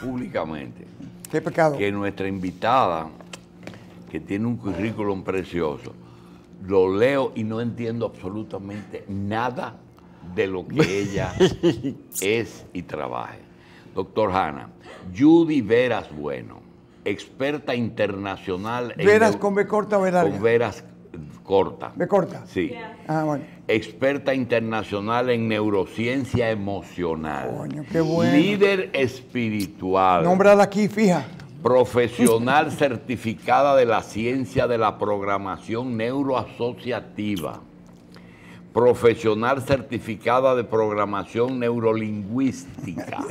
públicamente ¿Qué pecado? que nuestra invitada, que tiene un currículum precioso, lo leo y no entiendo absolutamente nada de lo que ella es y trabaja. Doctor Hanna, Judy Veras Bueno, experta internacional ¿Veras con B corta o B larga? Con veras corta. ¿B corta? Sí. Ah, bueno. Experta internacional en neurociencia emocional. Coño, qué bueno. Líder espiritual. Nómbrala aquí, fija. Profesional certificada de la ciencia de la programación neuroasociativa. Profesional certificada de programación neurolingüística.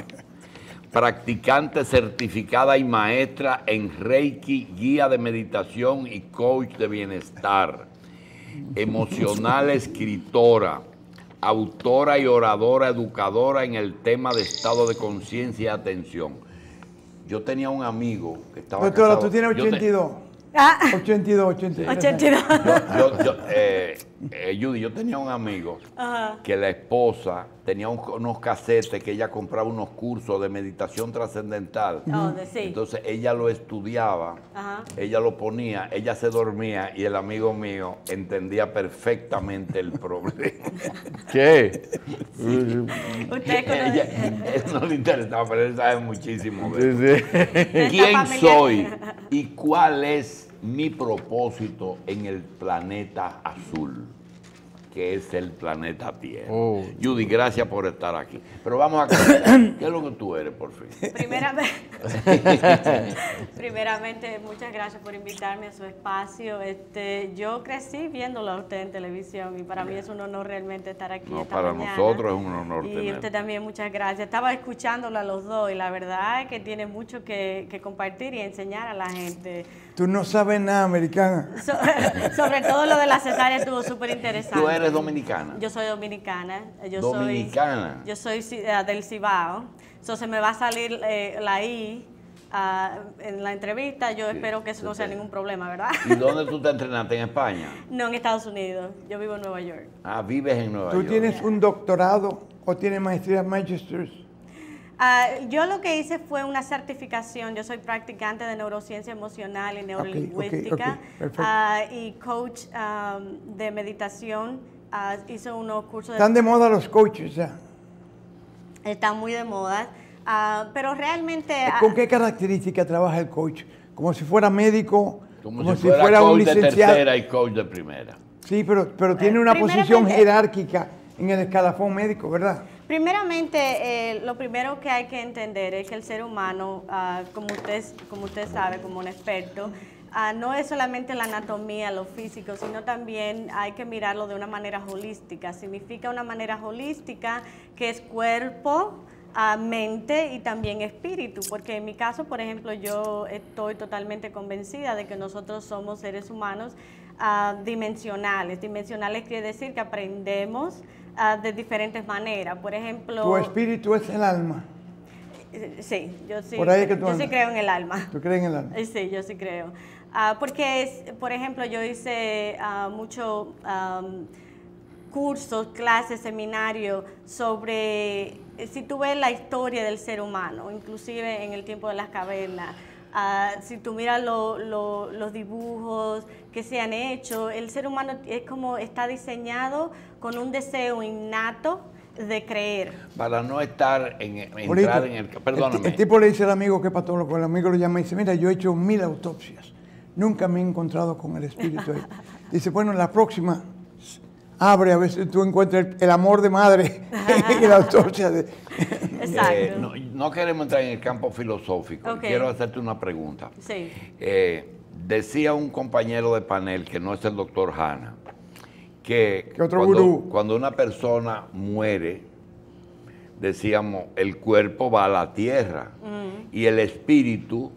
Practicante certificada y maestra en Reiki, guía de meditación y coach de bienestar. Emocional escritora, autora y oradora educadora en el tema de estado de conciencia y atención. Yo tenía un amigo que estaba Doctora, casado. tú tienes 82. 82, 82. 82. Judy, yo tenía un amigo que la esposa tenía unos casetes que ella compraba unos cursos de meditación trascendental. Sí. Entonces ella lo estudiaba, ella lo ponía, ella se dormía y el amigo mío entendía perfectamente el problema. ¿Qué? Eso no le interesaba, pero él sabe muchísimo de Sí, eso. sí. ¿Quién soy y cuál es mi propósito en el planeta azul, que es el planeta Tierra? Oh. Judy, gracias por estar aquí. Pero vamos a comenzar. ¿Qué es lo que tú eres, por fin? Primeramente, muchas gracias por invitarme a su espacio. Yo crecí viéndolo a usted en televisión y para mí es un honor realmente estar aquí esta para mañana. nosotros es un honor Y tenerlo. usted también, muchas gracias. Estaba escuchándolo a los dos y la verdad es que tiene mucho que compartir y enseñar a la gente. Tú no sabes nada, americana. Sobre todo lo de la cesárea estuvo súper interesante. ¿Tú eres dominicana? Yo soy dominicana. ¿Dominicana? Yo soy del Cibao. Se me va a salir la I en la entrevista. Yo espero que eso no sea ningún problema, ¿verdad? ¿Y dónde tú te entrenaste? ¿En España? No, en Estados Unidos. Yo vivo en Nueva York. Ah, vives en Nueva ¿Tú York. tienes un doctorado o tienes maestría Magisters? Yo lo que hice fue una certificación. Yo soy practicante de neurociencia emocional y neurolingüística perfecto. Y coach de meditación. Hice unos cursos. Están de moda los coaches ya. Están muy de moda. Pero realmente... ¿Con qué característica trabaja el coach? ¿Como si fuera médico? Como si fuera un coach de licenciado? tercera y coach de primera. Sí, pero tiene una posición jerárquica en el escalafón médico, ¿verdad? Primeramente, lo primero que hay que entender es que el ser humano, como usted sabe, como un experto, no es solamente la anatomía, lo físico, sino también hay que mirarlo de una manera holística. Significa una manera holística que es cuerpo, mente y también espíritu, porque en mi caso, por ejemplo, yo estoy totalmente convencida de que nosotros somos seres humanos dimensionales. Dimensionales quiere decir que aprendemos de diferentes maneras. Por ejemplo... ¿Tu espíritu es el alma? Sí, yo sí. Por ahí es que yo sí creo en el alma. ¿Tú crees en el alma? Sí, yo sí creo. Porque, por ejemplo, yo hice muchos cursos, clases, seminarios sobre, si tú ves la historia del ser humano, inclusive en el tiempo de las cavernas, si tú miras los dibujos que se han hecho, el ser humano es como está diseñado con un deseo innato de creer. Para no estar entrar en el... Perdóname. El tipo le dice al amigo que es patólogo, el amigo lo llama y dice, mira, yo he hecho 1000 autopsias, nunca me he encontrado con el espíritu ahí. Dice, bueno, la próxima abre a ver si tú encuentras el amor de madre en la autopsia. Exacto. No queremos entrar en el campo filosófico. Okay. Quiero hacerte una pregunta. Sí. Decía un compañero de panel, que no es el doctor Hanna, que cuando una persona muere, decíamos, el cuerpo va a la tierra y el espíritu,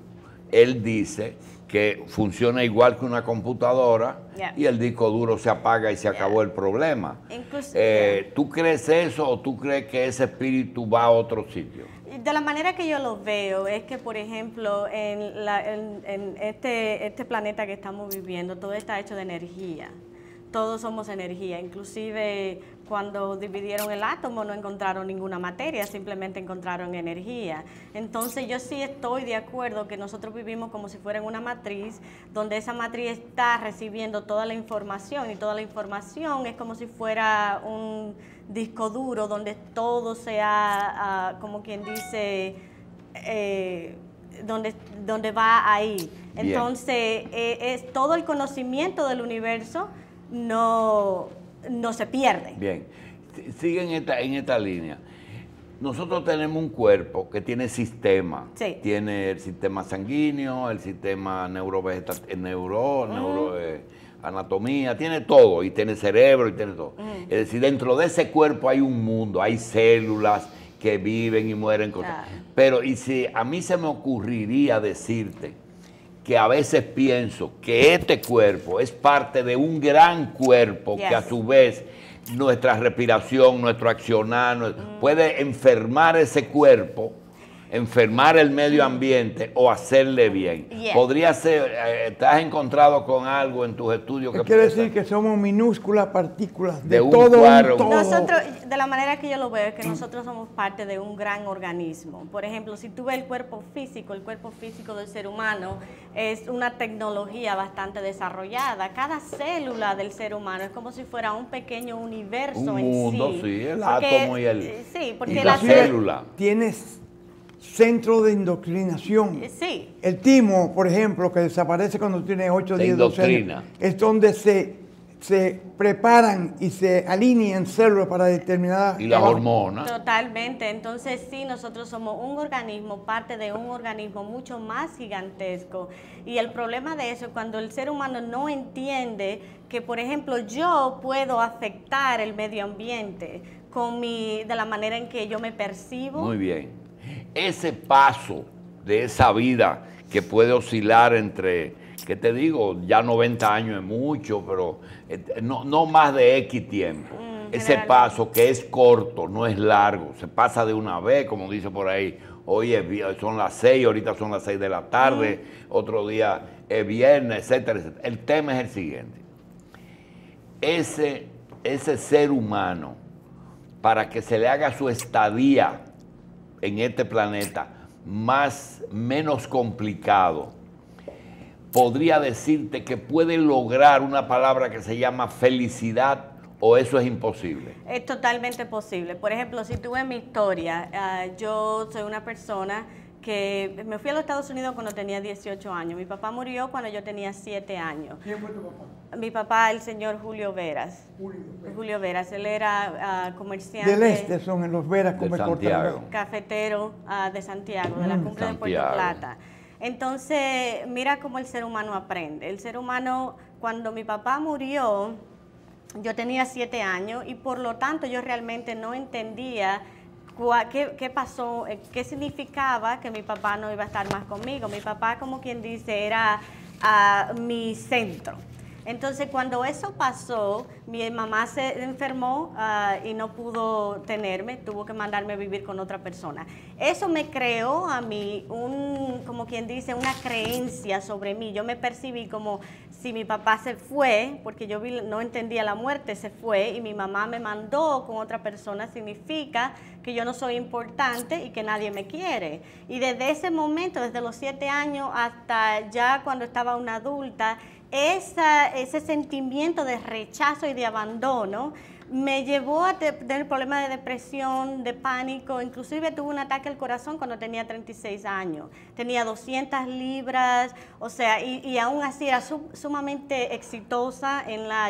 él dice que funciona igual que una computadora y el disco duro se apaga y se acabó el problema. ¿Tú crees eso o tú crees que ese espíritu va a otro sitio? De la manera que yo lo veo es que, por ejemplo, en este planeta que estamos viviendo, todo está hecho de energía. Todos somos energía, inclusive, cuando dividieron el átomo no encontraron ninguna materia, simplemente encontraron energía. Entonces yo sí estoy de acuerdo que nosotros vivimos como si fuera en una matriz, donde esa matriz está recibiendo toda la información, y toda la información es como si fuera un disco duro donde todo sea, como quien dice, donde va ahí. Entonces, es todo el conocimiento del universo no se pierde. Bien, sigue en esta línea. Nosotros tenemos un cuerpo que tiene sistema. Sí. Tiene el sistema sanguíneo, el sistema anatomía, tiene todo, y tiene cerebro, y tiene todo. Es decir, dentro de ese cuerpo hay un mundo, hay células que viven y mueren cosas. Pero, y si a mí se me ocurriría decirte que a veces pienso que este cuerpo es parte de un gran cuerpo que a su vez nuestra respiración, nuestro accionar, puede enfermar ese cuerpo, enfermar el medio ambiente o hacerle bien. Podría ser, ¿te has encontrado con algo en tus estudios? Que quiere decir que somos minúsculas partículas de un todo cuadro. Nosotros, de la manera que yo lo veo, es que nosotros somos parte de un gran organismo. Por ejemplo, si tú ves el cuerpo físico del ser humano es una tecnología bastante desarrollada. Cada célula del ser humano es como si fuera un pequeño universo en mundo, sí. Sí, el átomo y el sí, porque y la célula. Tienes centro de indoctrinación. Sí. El timo, por ejemplo, que desaparece cuando tiene 8, 10, 12 años, es donde se preparan y se alinean células para determinadas... Y las hormonas. Totalmente. Entonces, sí, nosotros somos un organismo, parte de un organismo mucho más gigantesco. Y el problema de eso es cuando el ser humano no entiende que, por ejemplo, yo puedo afectar el medio ambiente de la manera en que yo me percibo. Muy bien. Ese paso de esa vida que puede oscilar entre, ¿qué te digo? Ya 90 años es mucho, pero no más de X tiempo. Ese paso que es corto, no es largo, se pasa de una vez, como dice por ahí, hoy son las 6, ahorita son las 6 de la tarde, otro día es viernes, etcétera, etcétera. El tema es el siguiente. Ese ser humano, para que se le haga su estadía en este planeta menos complicado, podría decirte que puede lograr una palabra que se llama felicidad, o eso es imposible. Es totalmente posible. Por ejemplo, si tú ves mi historia, yo soy una persona que me fui a los Estados Unidos cuando tenía 18 años. Mi papá murió cuando yo tenía 7 años. ¿Quién fue tu papá? Mi papá, el señor Julio Veras. Julio Veras, él era comerciante. Del este son los Veras, como Santiago. Cafetero de Santiago, de la cumbre de Puerto Plata. Entonces, mira cómo el ser humano aprende. El ser humano, cuando mi papá murió, yo tenía 7 años y por lo tanto yo realmente no entendía qué pasó, qué significaba que mi papá no iba a estar más conmigo. Mi papá, como quien dice, era mi centro. Entonces, cuando eso pasó, mi mamá se enfermó y no pudo tenerme, tuvo que mandarme a vivir con otra persona. Eso me creó a mí, como quien dice, una creencia sobre mí. Yo me percibí como si mi papá se fue, porque yo no entendía la muerte, se fue, y mi mamá me mandó con otra persona, significa que yo no soy importante y que nadie me quiere. Y desde ese momento, desde los 7 años hasta ya cuando estaba una adulta, ese sentimiento de rechazo y de abandono me llevó a tener problemas de depresión, de pánico. Inclusive tuve un ataque al corazón cuando tenía 36 años. Tenía 200 libras, o sea, y aún así era sumamente exitosa.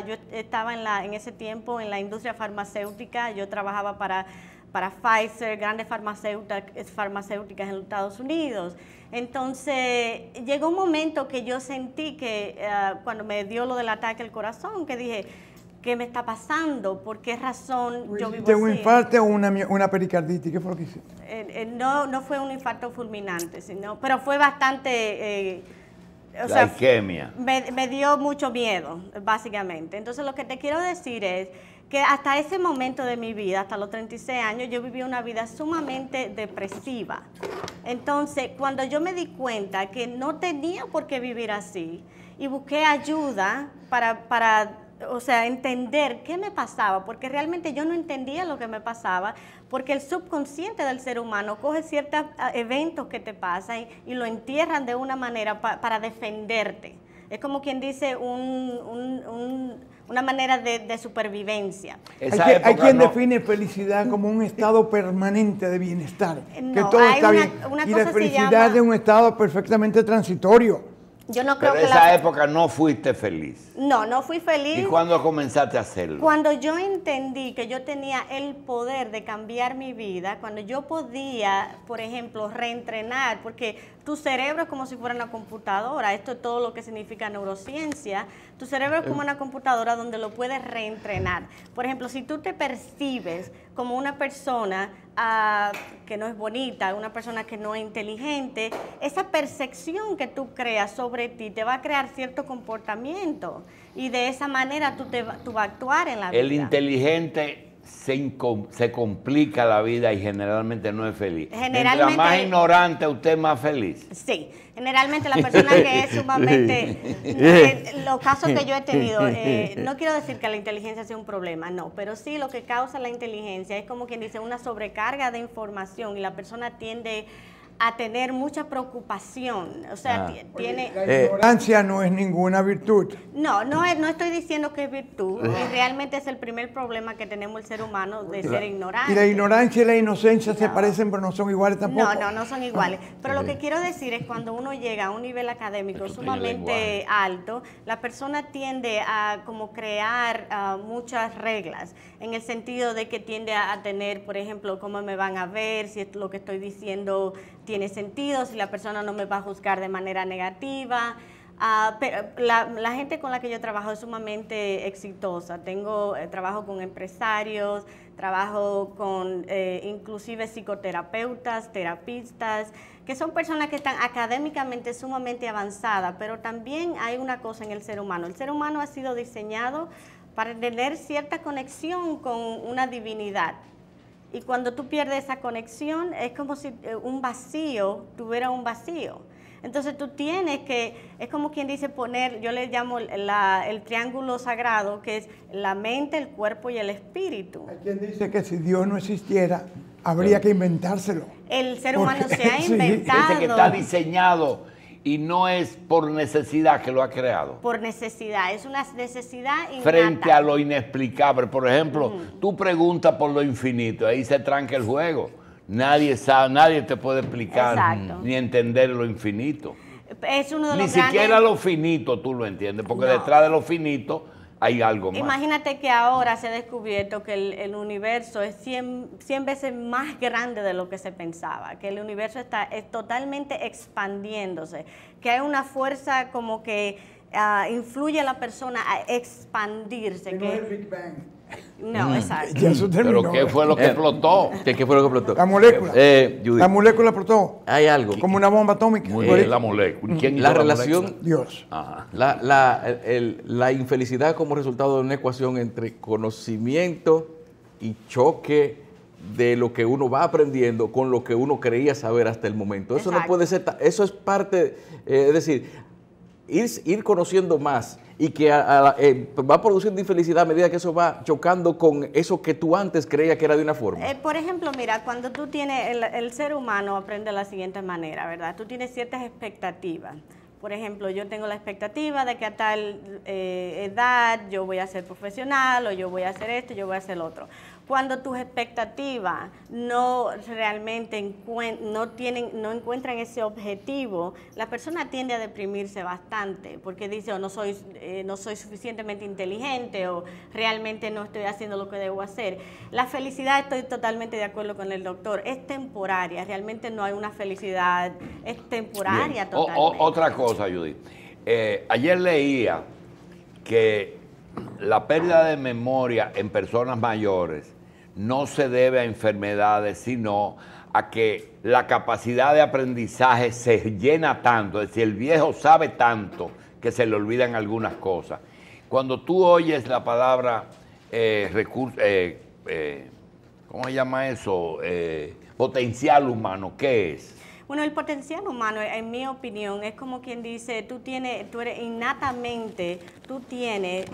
Yo estaba en ese tiempo en la industria farmacéutica. Yo trabajaba para Pfizer, grandes farmacéuticas en los Estados Unidos. Entonces, llegó un momento que yo sentí que cuando me dio lo del ataque al corazón, que dije, ¿qué me está pasando? ¿Por qué razón yo vivo así? ¿Un infarto o una pericarditis? ¿Qué fue lo que hiciste? No fue un infarto fulminante, pero fue bastante... la isquemia. Me dio mucho miedo, básicamente. Entonces, lo que te quiero decir es que hasta ese momento de mi vida, hasta los 36 años, yo viví una vida sumamente depresiva. Entonces, cuando yo me di cuenta que no tenía por qué vivir así y busqué ayuda para o sea, entender qué me pasaba, porque realmente yo no entendía lo que me pasaba, porque el subconsciente del ser humano coge ciertos eventos que te pasan y lo entierran de una manera para defenderte. Es como quien dice una manera de supervivencia. Hay quien define felicidad como un estado permanente de bienestar, que todo está bien. Y la felicidad es un estado perfectamente transitorio. Yo no creo Pero que esa época no fuiste feliz. No fui feliz. ¿Y cuándo comenzaste a hacerlo? Cuando yo entendí que yo tenía el poder de cambiar mi vida, cuando yo podía, por ejemplo, reentrenar, porque tu cerebro es como si fuera una computadora, esto es todo lo que significa neurociencia, tu cerebro es como una computadora donde lo puedes reentrenar. Por ejemplo, si tú te percibes como una persona que no es bonita, una persona que no es inteligente, esa percepción que tú creas sobre ti te va a crear cierto comportamiento y de esa manera tú vas a actuar en la vida. El inteligente se complica la vida y generalmente no es feliz. Mientras más ignorante, usted es más feliz. Sí, generalmente la persona que es sumamente... los casos que yo he tenido, no quiero decir que la inteligencia sea un problema, no, pero sí lo que causa la inteligencia es como quien dice una sobrecarga de información y la persona tiende a tener mucha preocupación, o sea, tiene... La ignorancia no es ninguna virtud. No estoy diciendo que es virtud, y realmente es el primer problema que tenemos el ser humano de ser ignorante. Y la ignorancia y la inocencia se parecen, pero no son iguales tampoco. No son iguales. Pero lo que quiero decir es cuando uno llega a un nivel académico sumamente alto, la persona tiende a como crear muchas reglas, en el sentido de que tiende a tener, por ejemplo, cómo me van a ver, si lo que estoy diciendo tiene sentido, si la persona no me va a juzgar de manera negativa. Pero la gente con la que yo trabajo es sumamente exitosa. Trabajo con empresarios, trabajo con inclusive psicoterapeutas, terapistas, que son personas que están académicamente sumamente avanzadas, pero también hay una cosa en el ser humano. El ser humano ha sido diseñado para tener cierta conexión con una divinidad. Y cuando tú pierdes esa conexión, es como si un vacío tuviera un vacío. Entonces tú tienes que, es como quien dice poner, yo le llamo el triángulo sagrado, que es la mente, el cuerpo y el espíritu. Hay quien dice que si Dios no existiera, habría que inventárselo. El ser humano se ha inventado. Dice que está diseñado y no es por necesidad que lo ha creado. Por necesidad, es una necesidad innata. Frente a lo inexplicable. Por ejemplo, tú preguntas por lo infinito, ahí se tranca el juego. Nadie sabe, nadie te puede explicar ni entender lo infinito. Es uno de Ni los siquiera grandes... lo finito tú lo entiendes, porque detrás de lo finito hay algo más. Imagínate que ahora se ha descubierto que el universo es 100 veces más grande de lo que se pensaba, que el universo es totalmente expandiéndose, que hay una fuerza como que influye a la persona a expandirse. Que no es el Big Bang. No, exacto. ¿Pero qué fue lo que explotó? ¿Qué fue lo que explotó? La molécula. Judith, La molécula explotó. hay algo. Como una bomba atómica. La molécula. ¿Quién hizo La relación, molécula? Dios. Ajá. la infelicidad como resultado de una ecuación entre conocimiento y choque de lo que uno va aprendiendo con lo que uno creía saber hasta el momento. Eso no puede ser, eso es parte, es decir, ir conociendo más y que va produciendo infelicidad a medida que eso va chocando con eso que tú antes creías que era de una forma. Por ejemplo, mira, cuando tú tienes, el ser humano aprende de la siguiente manera, ¿verdad? Tú tienes ciertas expectativas. Por ejemplo, yo tengo la expectativa de que a tal edad yo voy a ser profesional, o yo voy a hacer esto, yo voy a hacer lo otro. Cuando tus expectativas no realmente no encuentran ese objetivo, la persona tiende a deprimirse bastante, porque dice, no soy suficientemente inteligente, o realmente no estoy haciendo lo que debo hacer. La felicidad, estoy totalmente de acuerdo con el doctor, es temporaria, realmente no hay una felicidad, es temporaria. Totalmente. Otra cosa, Judith. Ayer leía que la pérdida de memoria en personas mayores no se debe a enfermedades, sino a que la capacidad de aprendizaje se llena tanto, es decir, el viejo sabe tanto que se le olvidan algunas cosas. Cuando tú oyes la palabra ¿cómo se llama eso? Potencial humano, ¿qué es? Bueno, el potencial humano, en mi opinión, es como quien dice, tú eres innatamente, tú tienes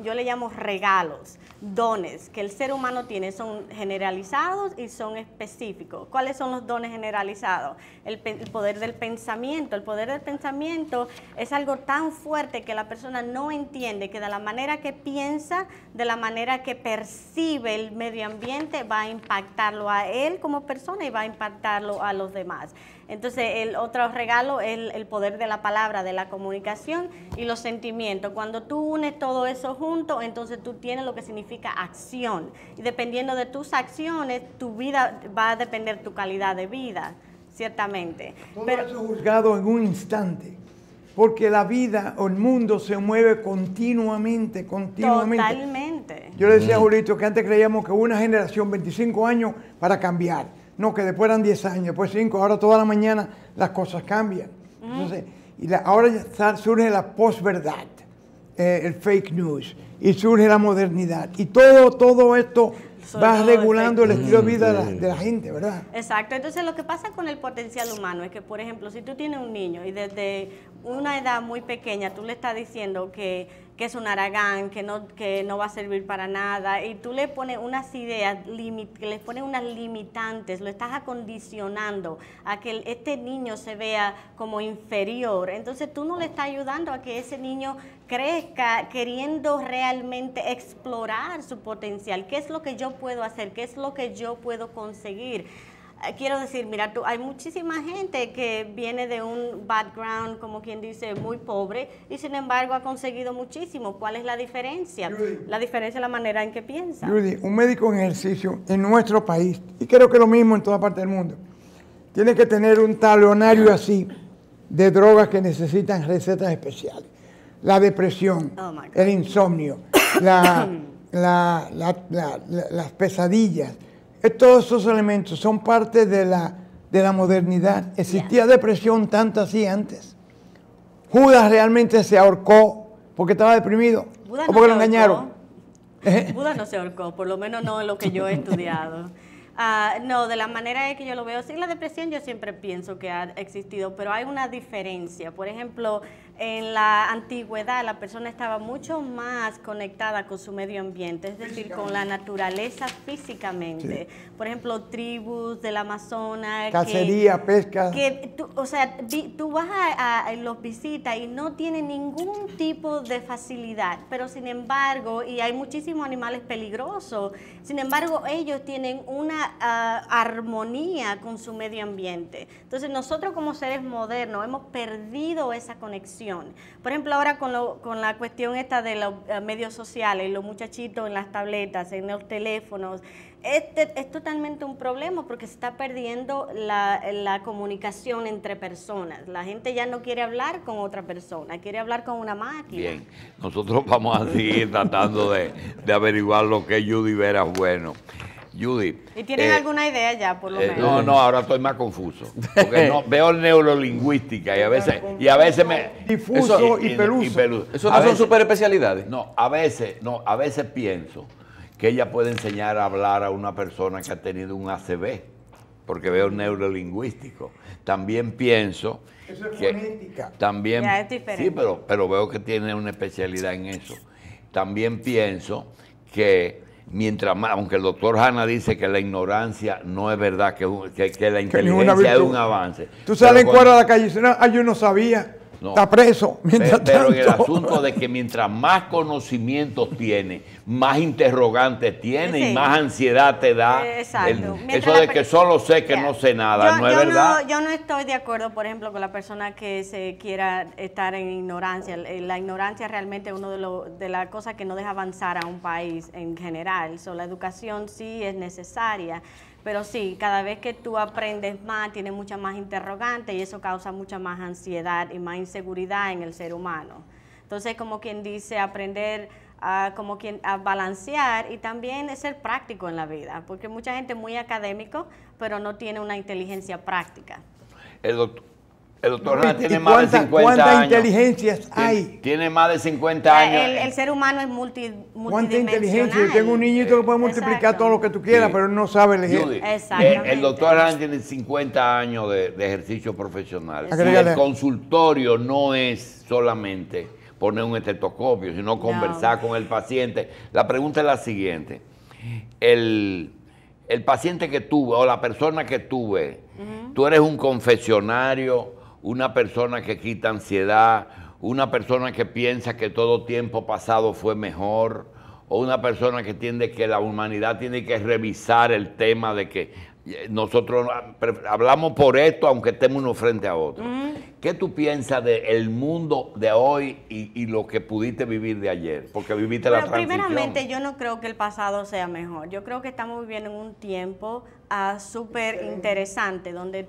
yo le llamo regalos, dones que el ser humano tiene, son generalizados y son específicos. ¿Cuáles son los dones generalizados? El poder del pensamiento. El poder del pensamiento es algo tan fuerte que la persona no entiende que de la manera que piensa, de la manera que percibe el medio ambiente, va a impactarlo a él como persona y va a impactarlo a los demás. Entonces, el otro regalo es el poder de la palabra, de la comunicación y los sentimientos. Cuando tú unes todo eso junto, entonces tú tienes lo que significa acción. Y dependiendo de tus acciones, tu vida va a depender tu calidad de vida, ciertamente. Todo eso es juzgado en un instante. Porque la vida o el mundo se mueve continuamente. Totalmente. Yo le decía a Julito que antes creíamos que una generación, 25 años para cambiar. No, que después eran 10 años, después 5, ahora toda la mañana las cosas cambian. Entonces, ahora ya surge la posverdad, el fake news, y surge la modernidad. Y todo esto va regulando el estilo de vida de la gente, ¿verdad? Exacto. Entonces, lo que pasa con el potencial humano es que, por ejemplo, si tú tienes un niño y desde una edad muy pequeña tú le estás diciendo que es un haragán, que no va a servir para nada, y tú le pones unas ideas, le pones unas limitantes, lo estás acondicionando a que este niño se vea como inferior. Entonces, tú no le estás ayudando a que ese niño crezca queriendo realmente explorar su potencial. ¿Qué es lo que yo puedo hacer? ¿Qué es lo que yo puedo conseguir? Quiero decir, mira, hay muchísima gente que viene de un background, como quien dice, muy pobre, y sin embargo ha conseguido muchísimo. ¿Cuál es la diferencia? Judy, La diferencia es la manera en que piensa. Judy, un médico en ejercicio en nuestro país, y creo que lo mismo en toda parte del mundo, tiene que tener un talonario así de drogas que necesitan recetas especiales. La depresión, el insomnio, las pesadillas. Todos esos elementos son parte de la modernidad. Existía depresión tanto así antes. Judas realmente se ahorcó porque estaba deprimido Buda o porque lo engañaron. Buda no se ahorcó, por lo menos no en lo que yo he estudiado. No, de la manera en que yo lo veo, sí, la depresión yo siempre pienso que ha existido, pero hay una diferencia. Por ejemplo, en la antigüedad la persona estaba mucho más conectada con su medio ambiente, es decir, con la naturaleza físicamente. Sí. Por ejemplo, tribus del Amazonas. Cacería, pesca. Tú vas los visitas y no tienen ningún tipo de facilidad, pero sin embargo, y hay muchísimos animales peligrosos, sin embargo, ellos tienen una armonía con su medio ambiente. Entonces, nosotros como seres modernos hemos perdido esa conexión. Por ejemplo, ahora con la cuestión esta de los medios sociales, los muchachitos en las tabletas, en los teléfonos, es totalmente un problema porque se está perdiendo la comunicación entre personas. La gente ya no quiere hablar con otra persona, quiere hablar con una máquina. Bien, nosotros vamos a seguir tratando de averiguar lo que es Judy Vera bueno. Judy. ¿Y tienen alguna idea ya, por lo menos? No, ahora estoy más confuso. Porque veo neurolingüística y a veces me... Difuso y peluso. ¿Eso no son super especialidades? A veces pienso que ella puede enseñar a hablar a una persona que ha tenido un ACV, porque veo neurolingüístico. También pienso... Eso es fonética. También, ya es diferente. Sí, pero veo que tiene una especialidad en eso. También pienso que... Mientras más, aunque el doctor Hanna dice que la ignorancia no es verdad, que la inteligencia es un avance. Tú sales en cuadro a la calle y dices, no, yo no sabía, está preso. Pero en el asunto de que mientras más conocimientos tiene, más interrogantes tiene y más ansiedad te da. Exacto. Eso de que solo sé que no sé nada, no es verdad. Yo no estoy de acuerdo, por ejemplo, con la persona que se quiera estar en ignorancia. La ignorancia realmente es una de las cosas que no deja avanzar a un país en general. La educación sí es necesaria. Pero sí, cada vez que tú aprendes más, tienes muchas más interrogantes y eso causa mucha más ansiedad y más inseguridad en el ser humano. Entonces, como quien dice, aprender a balancear y también ser práctico en la vida, porque mucha gente es muy académico, pero no tiene una inteligencia práctica. El El doctor Hanna tiene más de 50 años. ¿Cuántas inteligencias hay? Tiene más de 50 años. El ser humano es ¿Cuánta inteligencia? Yo tengo un niñito que puede multiplicar todo lo que tú quieras, pero él no sabe elegir. El doctor Hanna tiene 50 años de ejercicio profesional. Y el consultorio no es solamente poner un estetoscopio, sino conversar con el paciente. La pregunta es la siguiente. El paciente que tuve o la persona que tuve, tú eres un confesionario, una persona que quita ansiedad, una persona que piensa que todo tiempo pasado fue mejor, o una persona que entiende que la humanidad tiene que revisar el tema de que nosotros hablamos por esto aunque estemos uno frente a otro. ¿Qué tú piensas del mundo de hoy y lo que pudiste vivir de ayer? Porque viviste la transición. Primeramente, yo no creo que el pasado sea mejor. Yo creo que estamos viviendo en un tiempo súper interesante, donde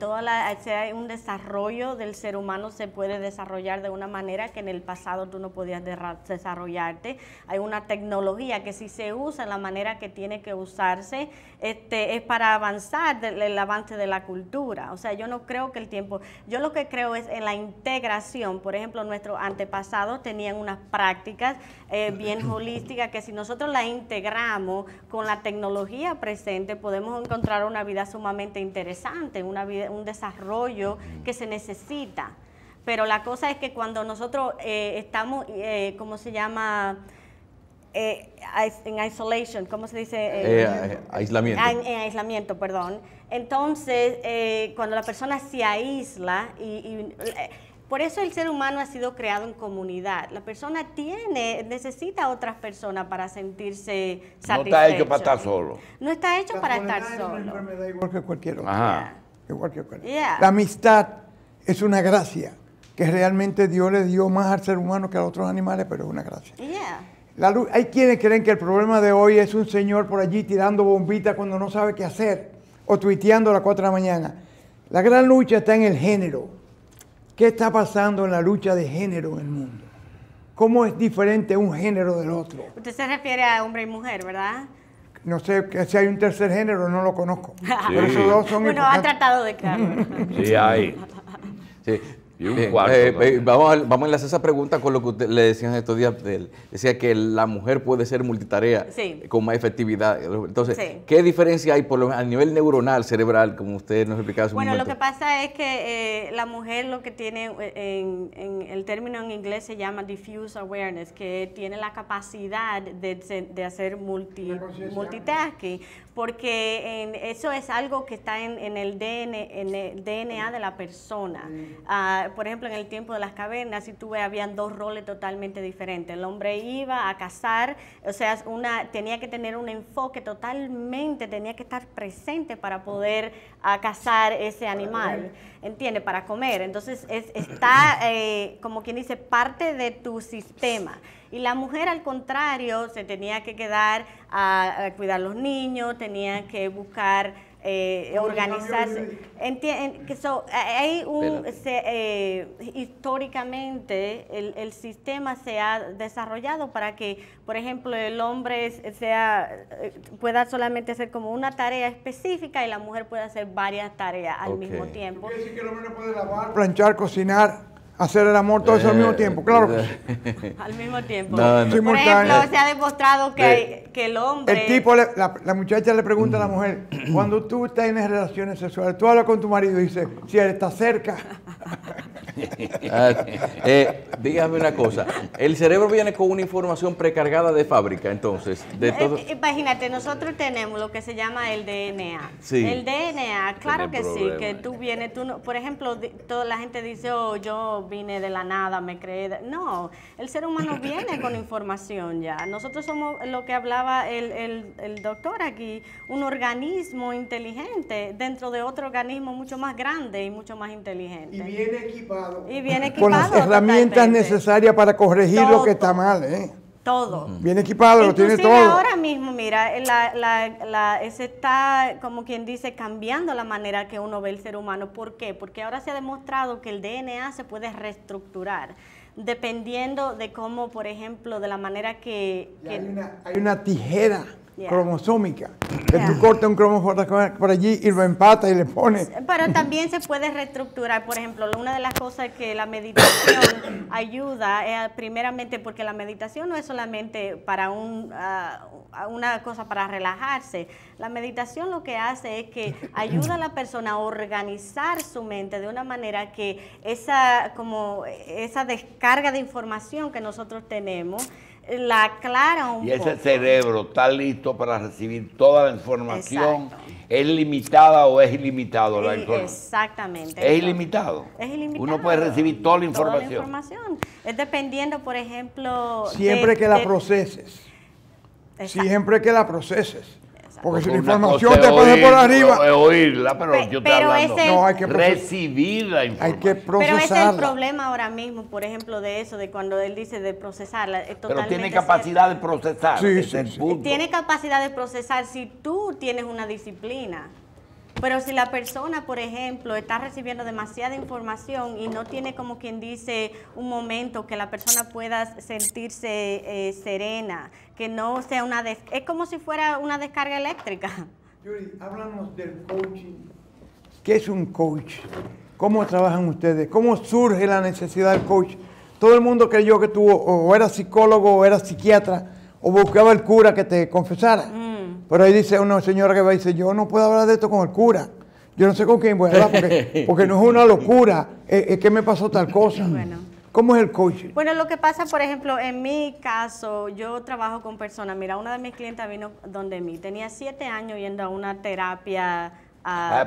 hay un desarrollo del ser humano se puede desarrollar de una manera que en el pasado tú no podías desarrollarte. Hay una tecnología que si se usa en la manera que tiene que usarse, es para avanzar el avance de la cultura. O sea, yo no creo que el tiempo, yo lo que creo es en la integración. Por ejemplo, nuestros antepasados tenían unas prácticas bien holísticas que si nosotros la integramos con la tecnología presente, podemos encontrar una vida sumamente interesante, un desarrollo que se necesita. Pero la cosa es que cuando nosotros estamos, ¿cómo se llama? En isolation, ¿cómo se dice? Aislamiento. En aislamiento, perdón. Entonces, cuando la persona se aísla por eso el ser humano ha sido creado en comunidad. La persona necesita a otras personas para sentirse satisfecho. No está hecho para estar solo. No está hecho para estar solo. Es una enfermedad igual que cualquier otra. Ajá. Igual que cualquier. La amistad es una gracia que realmente Dios le dio más al ser humano que a los otros animales, pero es una gracia. Hay quienes creen que el problema de hoy es un señor por allí tirando bombitas cuando no sabe qué hacer o tuiteando a las 4 de la mañana. La gran lucha está en el género. ¿Qué está pasando en la lucha de género en el mundo? ¿Cómo es diferente un género del otro? Usted se refiere a hombre y mujer, ¿verdad? No sé si hay un tercer género, no lo conozco. Sí. Pero esos dos son bueno, ha tratado de claro. Sí, hay. Sí. Y un cuarto, vamos a enlazar esa pregunta con lo que usted le decían estos días. Decía que la mujer puede ser multitarea con más efectividad. Entonces, ¿qué diferencia hay a nivel neuronal, cerebral, como usted nos explicaba hace un momento? Lo que pasa es que la mujer lo que tiene, en el término en inglés se llama diffuse awareness, que tiene la capacidad de hacer multitasking, porque eso es algo que está en el DNA de la persona. Por ejemplo, en el tiempo de las cavernas, si tú ves, habían dos roles totalmente diferentes. El hombre iba a cazar, o sea, tenía que tener un enfoque totalmente, tenía que estar presente para poder cazar ese animal, ¿entiendes? Para comer. Entonces, está, como quien dice, parte de tu sistema. Y la mujer, al contrario, se tenía que quedar a cuidar a los niños, tenía que buscar organizarse. Históricamente el sistema se ha desarrollado para que, por ejemplo, el hombre pueda solamente hacer como una tarea específica y la mujer pueda hacer varias tareas al mismo tiempo. ¿Quiere decir que el hombre no puede lavar, planchar, cocinar, hacer el amor, todo eso al mismo tiempo? Claro que sí. Al mismo tiempo. No. Por ejemplo, se ha demostrado que el hombre... El tipo, la muchacha le pregunta a la mujer, cuando tú tienes relaciones sexuales, tú hablas con tu marido y dices, si él está cerca. Dígame una cosa, el cerebro viene con una información precargada de fábrica, entonces, de todo. Imagínate, nosotros tenemos lo que se llama el DNA. Sí. El DNA, claro que sí, que tú vienes, por ejemplo, toda la gente dice, yo vine de la nada, me creé. No, el ser humano viene con información ya. Nosotros somos lo que hablaba el doctor aquí, un organismo inteligente dentro de otro organismo mucho más grande y mucho más inteligente. Y viene equipado. Con las herramientas necesarias para corregir lo que está mal, Todo. Bien equipado, lo tiene todo. Ahora mismo, mira, se está, como quien dice, cambiando la manera que uno ve el ser humano. ¿Por qué? Porque ahora se ha demostrado que el DNA se puede reestructurar, dependiendo de cómo, por ejemplo, de la manera que... Hay una tijera cromosómica, que tú cortas un cromosoma por allí y lo empatas y le pones. Pero también se puede reestructurar. Por ejemplo, una de las cosas que la meditación ayuda es primeramente porque la meditación no es solamente para una cosa para relajarse. La meditación lo que hace es que ayuda a la persona a organizar su mente de una manera que esa descarga de información que nosotros tenemos la aclara un poco. Y ese cerebro está listo para recibir toda la información. Exacto. ¿Es limitada o es ilimitado la información? Exactamente. ¿Es ilimitado? Es ilimitado. Uno puede recibir toda la información. Toda la información. Es dependiendo, por ejemplo... Siempre que la proceses. Exacto. Siempre que la proceses. Porque si la una información cosa te es pasa por arriba... Es oírla, pero yo estoy hablando. No, hay que recibir la información. Hay que procesarla. Pero ese es el problema ahora mismo, por ejemplo, de eso, de cuando él dice de procesarla. Es Pero totalmente tiene capacidad cierto. de procesar. Sí, ese sí, es el sí. punto. Tiene capacidad de procesar si tú tienes una disciplina. Pero si la persona, por ejemplo, está recibiendo demasiada información y no tiene, como quien dice, un momento que la persona pueda sentirse serena, que no sea es como si fuera una descarga eléctrica. Yuri, háblanos del coaching. ¿Qué es un coach? ¿Cómo trabajan ustedes? ¿Cómo surge la necesidad del coach? Todo el mundo creyó que tú o eras psicólogo o eras psiquiatra o buscaba el cura que te confesara. Pero ahí dice una señora que va y dice, yo no puedo hablar de esto con el cura. Yo no sé con quién voy a hablar porque no es una locura. Es que me pasó tal cosa. Bueno. ¿Cómo es el coaching? Bueno, lo que pasa, por ejemplo, en mi caso, yo trabajo con personas. Mira, una de mis clientas vino donde mí. Tenía 7 años yendo a una terapia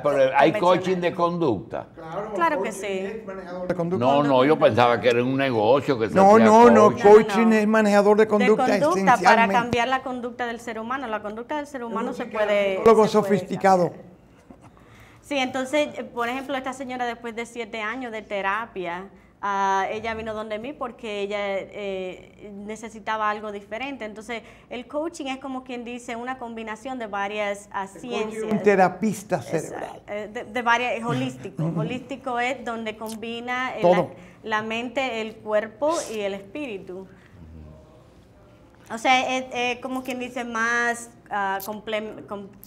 pero hay convencional. coaching de conducta. Claro que sí. No, yo pensaba que era un negocio que se No, hacía no, coaching. coaching es manejador de conducta, para esencialmente. cambiar la conducta del ser humano. La conducta del ser humano se puede... Algo se puede sofisticado. cambiar. Sí, entonces, por ejemplo, esta señora después de 7 años de terapia, ella vino donde mí porque ella necesitaba algo diferente. Entonces, el coaching es como quien dice una combinación de varias ciencias. Un terapista cerebral. De varias, es holístico. Holístico es donde combina Todo. la mente, el cuerpo y el espíritu. O sea, es como quien dice más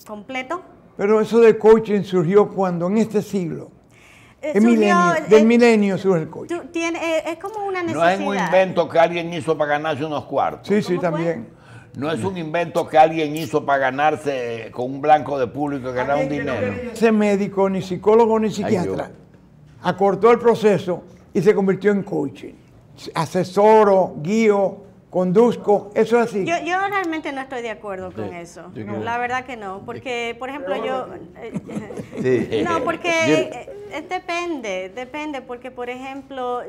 completo. Pero eso del coaching surgió cuando en este siglo. Del milenio surge el coaching. Es como una No necesidad. es un invento que alguien hizo para ganarse unos cuartos. Sí, sí, ¿Cómo fue? también. No es un invento que alguien hizo para ganarse con un blanco de público y ganar un dinero. Ese médico, ni psicólogo, ni psiquiatra, acortó el proceso y se convirtió en coaching. Asesoro, guío, conduzco, eso es así. Yo realmente no estoy de acuerdo con eso. No, la verdad que no, porque, por ejemplo, no, porque depende, porque, por ejemplo,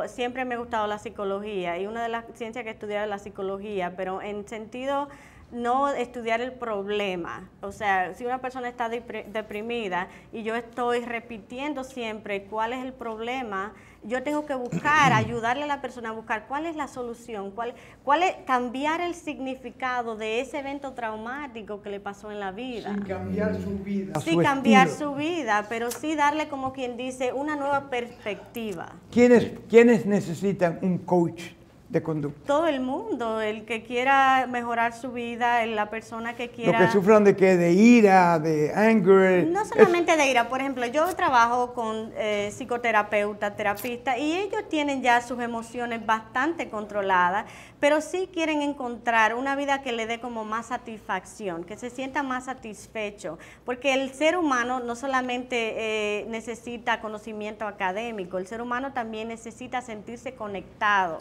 siempre me ha gustado la psicología y una de las ciencias que he estudiado es la psicología, pero en sentido no estudiar el problema. O sea, si una persona está deprimida y yo estoy repitiendo siempre cuál es el problema, yo tengo que buscar, ayudarle a la persona a buscar cuál es la solución, cuál es cambiar el significado de ese evento traumático que le pasó en la vida. Sin cambiar su vida. Sí, cambiar su vida, pero sí darle, como quien dice, una nueva perspectiva. ¿Quiénes necesitan un coach de conducta? Todo el mundo, el que quiera mejorar su vida, la persona que quiera... Los que sufran de qué, de ira, de anger. No solamente de ira, por ejemplo, yo trabajo con psicoterapeutas, terapistas, y ellos tienen ya sus emociones bastante controladas, pero sí quieren encontrar una vida que le dé como más satisfacción, que se sienta más satisfecho, porque el ser humano no solamente necesita conocimiento académico, el ser humano también necesita sentirse conectado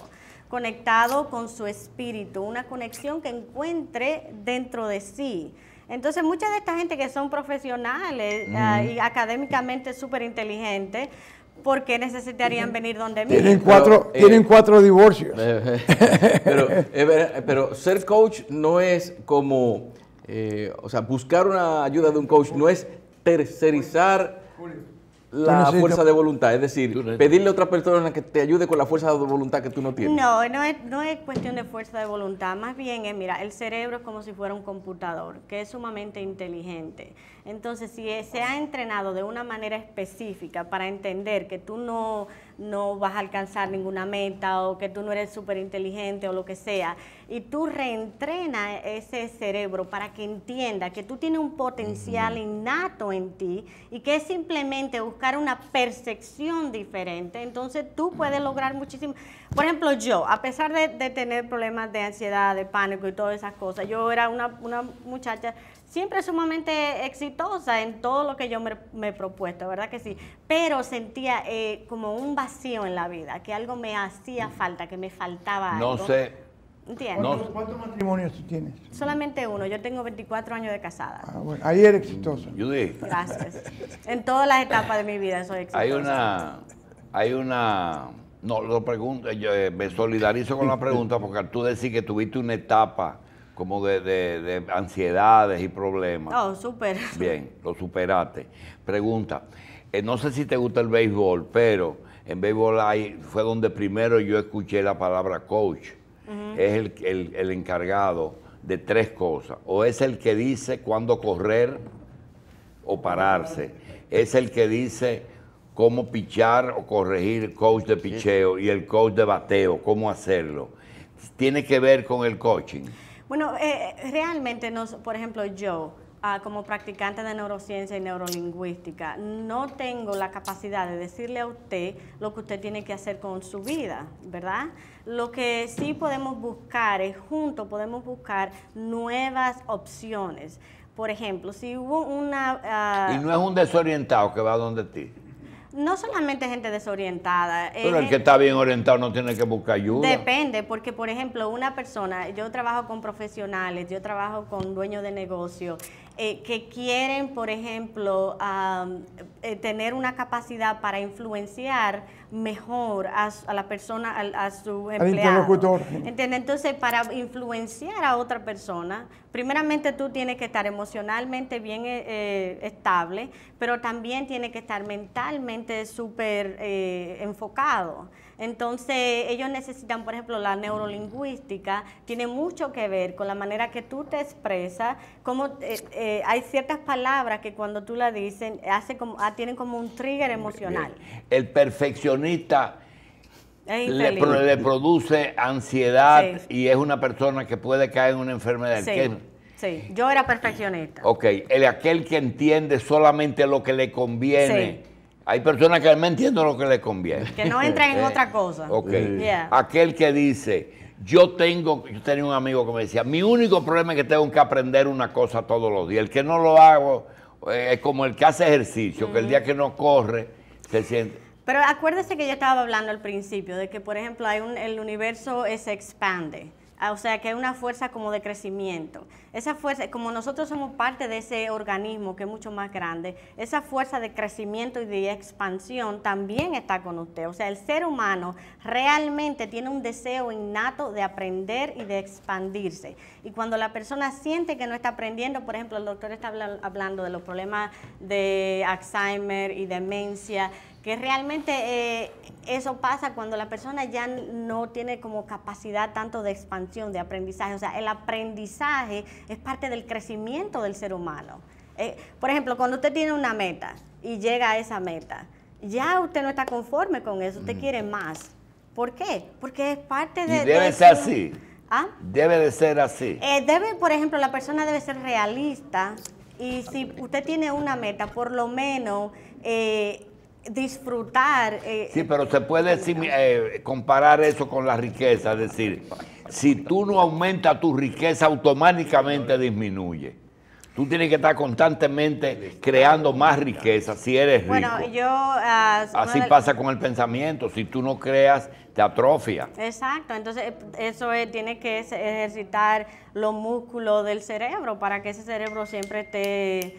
con su espíritu, una conexión que encuentre dentro de sí. Entonces, mucha de esta gente que son profesionales y académicamente súper inteligentes, ¿por qué necesitarían venir donde mí? Tienen cuatro divorcios. Pero ser coach no es como, o sea, buscar una ayuda de un coach no es tercerizar la fuerza de voluntad? Es decir, pedirle a otra persona que te ayude con la fuerza de voluntad que tú no tienes. No es cuestión de fuerza de voluntad, más bien es, mira, el cerebro es como si fuera un computador, que es sumamente inteligente. Entonces, si se ha entrenado de una manera específica para entender que tú no vas a alcanzar ninguna meta o que tú no eres súper inteligente o lo que sea, y tú reentrenas ese cerebro para que entienda que tú tienes un potencial innato en ti y que es simplemente buscar una percepción diferente, entonces tú puedes lograr muchísimo. Por ejemplo, yo, a pesar de tener problemas de ansiedad, de pánico y todas esas cosas, yo era una muchacha siempre sumamente exitosa en todo lo que yo me he propuesto, ¿verdad que sí? Pero sentía como un vacío en la vida, que algo me hacía falta, que me faltaba algo. No sé. ¿Entiendes? ¿Cuántos matrimonios tú tienes? Solamente uno, yo tengo 24 años de casada. Ah, bueno, ahí eres exitoso. Judy. Gracias. En todas las etapas de mi vida soy exitosa. No, lo pregunto, yo me solidarizo con la pregunta porque tú decís que tuviste una etapa como de ansiedades y problemas. Oh, súper. Bien, lo superaste. Pregunta, no sé si te gusta el béisbol, pero en béisbol fue donde primero yo escuché la palabra coach. Es el encargado de 3 cosas. O es el que dice cuándo correr o pararse. Es el que dice cómo pichar o corregir, el coach de picheo y el coach de bateo, cómo hacerlo. Tiene que ver con el coaching. Bueno, realmente, por ejemplo, yo, como practicante de neurociencia y neurolingüística, no tengo la capacidad de decirle a usted lo que usted tiene que hacer con su vida, ¿verdad? Lo que sí podemos buscar es, juntos podemos buscar nuevas opciones. Por ejemplo, si hubo una... y no es un desorientado que va donde ti. No solamente gente desorientada. Pero el que está bien orientado no tiene que buscar ayuda. Depende, porque por ejemplo, una persona, yo trabajo con profesionales, yo trabajo con dueños de negocio, que quieren, por ejemplo, tener una capacidad para influenciar mejor a la persona, a su empleado. Al interlocutor. ¿Entiendes? Entonces, para influenciar a otra persona, primeramente tú tienes que estar emocionalmente bien estable, pero también tienes que estar mentalmente súper enfocado. Entonces, ellos necesitan, por ejemplo, la neurolingüística, tiene mucho que ver con la manera que tú te expresas, cómo hay ciertas palabras que cuando tú las dices, tienen como un trigger emocional. El perfeccionista le produce ansiedad, sí, y es una persona que puede caer en una enfermedad. Sí. Sí, yo era perfeccionista. Ok, aquel que entiende solamente lo que le conviene. Sí. Hay personas que no entienden lo que le conviene. Que no entran en otra cosa. Ok. Yeah. Aquel que dice, yo tenía un amigo que me decía, mi único problema es que tengo que aprender una cosa todos los días. El que no lo hago es como el que hace ejercicio, que el día que no corre se siente. Pero acuérdese que yo estaba hablando al principio de que, por ejemplo, el universo se expande. O sea, que hay una fuerza como de crecimiento. Esa fuerza, como nosotros somos parte de ese organismo que es mucho más grande, esa fuerza de crecimiento y de expansión también está con usted. O sea, el ser humano realmente tiene un deseo innato de aprender y de expandirse. Y cuando la persona siente que no está aprendiendo, por ejemplo, el doctor está hablando de los problemas de Alzheimer y demencia, que realmente eso pasa cuando la persona ya no tiene como capacidad tanto de expansión, de aprendizaje. O sea, el aprendizaje es parte del crecimiento del ser humano. Por ejemplo, cuando usted tiene una meta y llega a esa meta, ya usted no está conforme con eso, usted quiere más. ¿Por qué? Porque es parte de... Y debe ser así. ¿Ah? Debe de ser así. Por ejemplo, la persona debe ser realista y si usted tiene una meta, por lo menos... disfrutar. Sí, pero se puede comparar eso con la riqueza, es decir, si tú no aumentas tu riqueza, automáticamente disminuye. Tú tienes que estar constantemente creando más riqueza si eres rico. Bueno, así pasa con el pensamiento, si tú no creas, te atrofia. Exacto, entonces eso tiene que ejercitar los músculos del cerebro para que ese cerebro siempre esté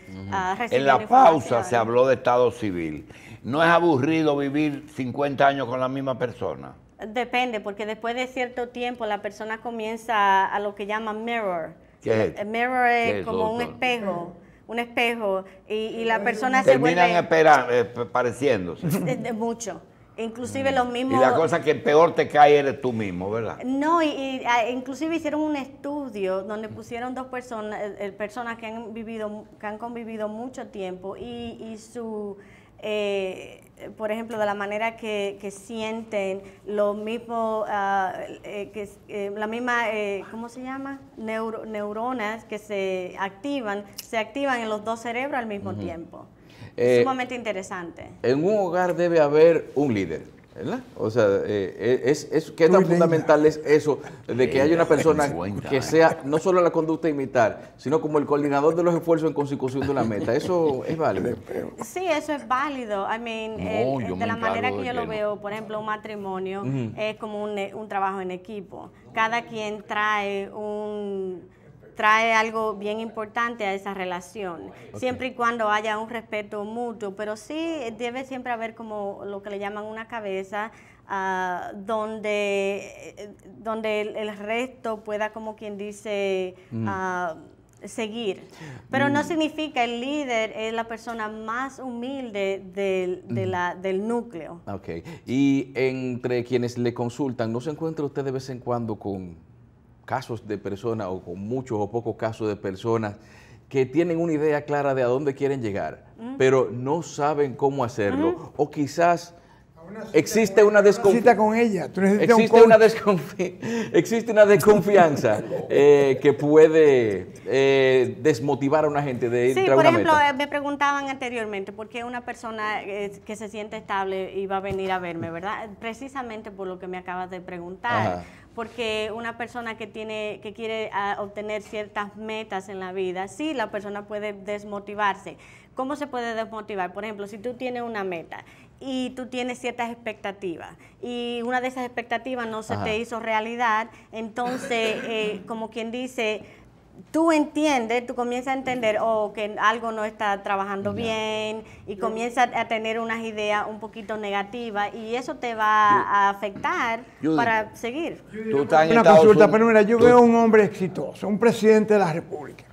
recibiendo En la pausa se habló de estado civil. ¿No es aburrido vivir 50 años con la misma persona? Depende, porque después de cierto tiempo la persona comienza a lo que llaman mirror. ¿Qué es? El mirror es como un espejo. un espejo y la persona se terminan vuelve... pareciéndose. De mucho. Inclusive los mismos... Y la cosa que peor te cae eres tú mismo, ¿verdad? No, inclusive hicieron un estudio donde pusieron dos personas que han convivido mucho tiempo y su... por ejemplo, de la manera que sienten lo mismo, la misma, ¿cómo se llama? Neuronas que se activan en los dos cerebros al mismo tiempo. Sumamente interesante. En un hogar debe haber un líder, ¿verdad? O sea, ¿qué tan fundamental es eso de que haya una persona que sea no solo la conducta a imitar, sino como el coordinador de los esfuerzos en consecución de una meta? ¿Eso es válido? Sí, eso es válido. I mean, de la manera que yo lo veo, por ejemplo, un matrimonio es como un trabajo en equipo. Cada quien trae algo bien importante a esa relación, siempre y cuando haya un respeto mutuo, pero sí debe siempre haber como lo que le llaman una cabeza, donde el resto pueda, como quien dice, seguir. Pero no significa el líder es la persona más humilde del núcleo. Ok. Y entre quienes le consultan, ¿no se encuentra usted de vez en cuando con casos de personas o con muchos o pocos casos de personas que tienen una idea clara de a dónde quieren llegar, pero no saben cómo hacerlo? O quizás existe una desconfianza con ella. Existe una desconfianza que puede desmotivar a una gente de ir a una meta. Sí, por ejemplo, me preguntaban anteriormente por qué una persona que se siente estable iba a venir a verme, ¿verdad? Precisamente por lo que me acabas de preguntar. Ajá. Porque una persona que quiere obtener ciertas metas en la vida, sí, la persona puede desmotivarse. ¿Cómo se puede desmotivar? Por ejemplo, si tú tienes una meta y tú tienes ciertas expectativas y una de esas expectativas no se te hizo realidad, entonces, como quien dice, tú comienzas a entender que algo no está trabajando bien y comienzas a tener unas ideas un poquito negativas y eso te va a afectar para seguir. Una consulta, pero mira, yo veo un hombre exitoso, un presidente de la República,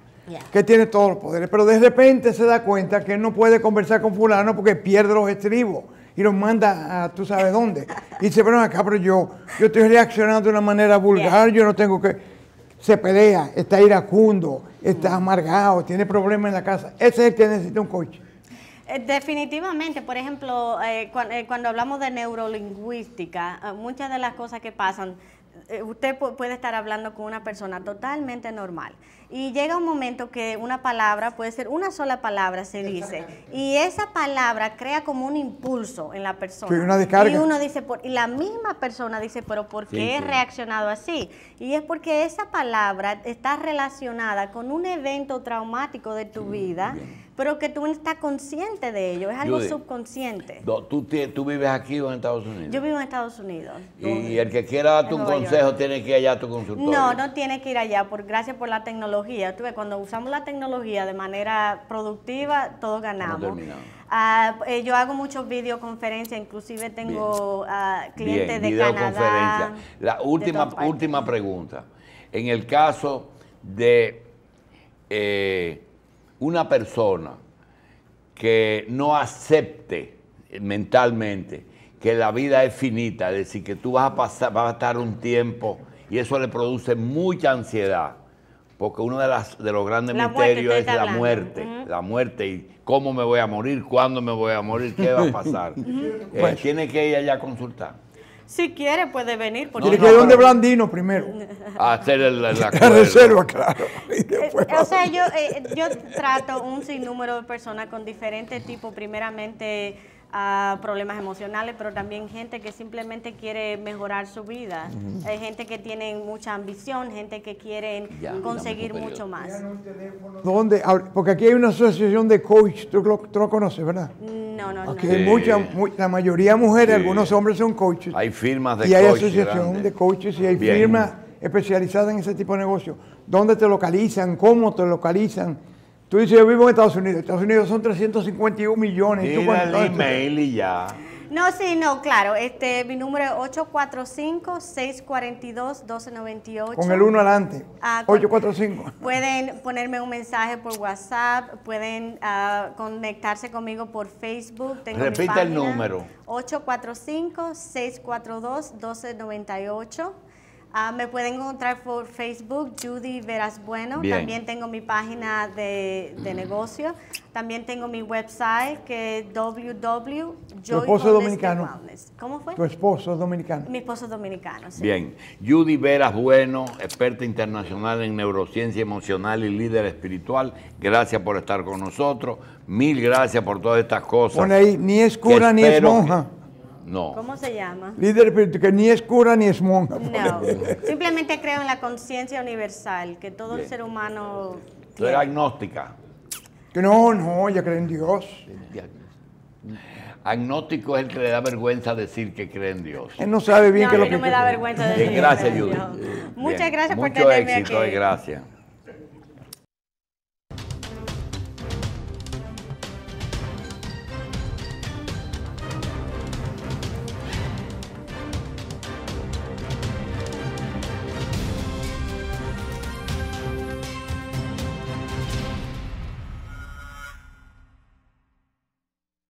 que tiene todos los poderes, pero de repente se da cuenta que él no puede conversar con fulano porque pierde los estribos y los manda a tú sabes dónde. Y dice, pero acá, pero yo estoy reaccionando de una manera vulgar, yo no tengo que... Se pelea, está iracundo, está amargado, tiene problemas en la casa. Ese es el que necesita un coach. Definitivamente, por ejemplo, cuando hablamos de neurolingüística, muchas de las cosas que pasan, usted puede estar hablando con una persona totalmente normal y llega un momento que una palabra puede ser una sola palabra, se dice, y esa palabra crea como un impulso en la persona. Sí, una descarga. Y uno dice, y la misma persona dice, pero ¿por qué he reaccionado así? Y es porque esa palabra está relacionada con un evento traumático de tu vida, pero que tú no estás consciente de ello, es algo subconsciente. ¿Tú vives aquí o en Estados Unidos? Yo vivo en Estados Unidos. Y el que quiera darte un consejo tiene que ir allá a tu consultorio. No tiene que ir allá, gracias por la tecnología. Tú ves, cuando usamos la tecnología de manera productiva, todos ganamos. Yo hago muchos videoconferencias, inclusive tengo clientes de Canadá. La última pregunta. En el caso de una persona que no acepte mentalmente que la vida es finita, es decir, que tú vas a estar un tiempo y eso le produce mucha ansiedad, porque uno de los grandes misterios es la muerte, la muerte y cómo me voy a morir, cuándo me voy a morir, qué va a pasar. Tiene que ir allá a consultar. Si quiere, puede venir. Tiene que ir donde Blandino primero. A hacer la reserva, claro. O sea, yo trato un sinnúmero de personas con diferentes tipos, primeramente problemas emocionales, pero también gente que simplemente quiere mejorar su vida. Hay gente que tiene mucha ambición, gente que quieren conseguir mucho más. ¿Dónde? Porque aquí hay una asociación de coaches, tú lo conoces, ¿verdad? No. Aquí hay la mayoría mujeres, algunos hombres son coaches. Hay firmas de coaches. Y hay asociación de coaches y hay firmas especializadas en ese tipo de negocio. ¿Dónde te localizan? ¿Cómo te localizan? Tú dices, yo vivo en Estados Unidos. Estados Unidos son 351 millones. Tira el email y ya. No, sí, no, claro. Mi número es 845-642-1298. Con el 1 adelante. 845. Pueden ponerme un mensaje por WhatsApp, pueden conectarse conmigo por Facebook. Repita el número. 845-642-1298. Me pueden encontrar por Facebook, Judy Veras Bueno. Bien. También tengo mi página de negocio. También tengo mi website que es www. ¿Tu esposo es dominicano? ¿Cómo fue? ¿Tu esposo es dominicano? Mi esposo es dominicano, sí. Bien. Judy Veras Bueno, experta internacional en neurociencia emocional y líder espiritual. Gracias por estar con nosotros. Mil gracias por todas estas cosas. Pone ahí, ni es cura ni es monja. No. ¿Cómo se llama? Líder espiritual, que ni es cura ni es monja. No, simplemente creo en la conciencia universal, que todo el ser humano... ¿Tú eres agnóstica? Que no, ella cree en Dios. Agnóstico es el que le da vergüenza decir que cree en Dios. Él no sabe bien No, qué es a lo mí que no me da vergüenza de Bien, decir gracias, que Judy. creo en Dios. Muchas gracias por Mucho tenerme éxito aquí. y gracias.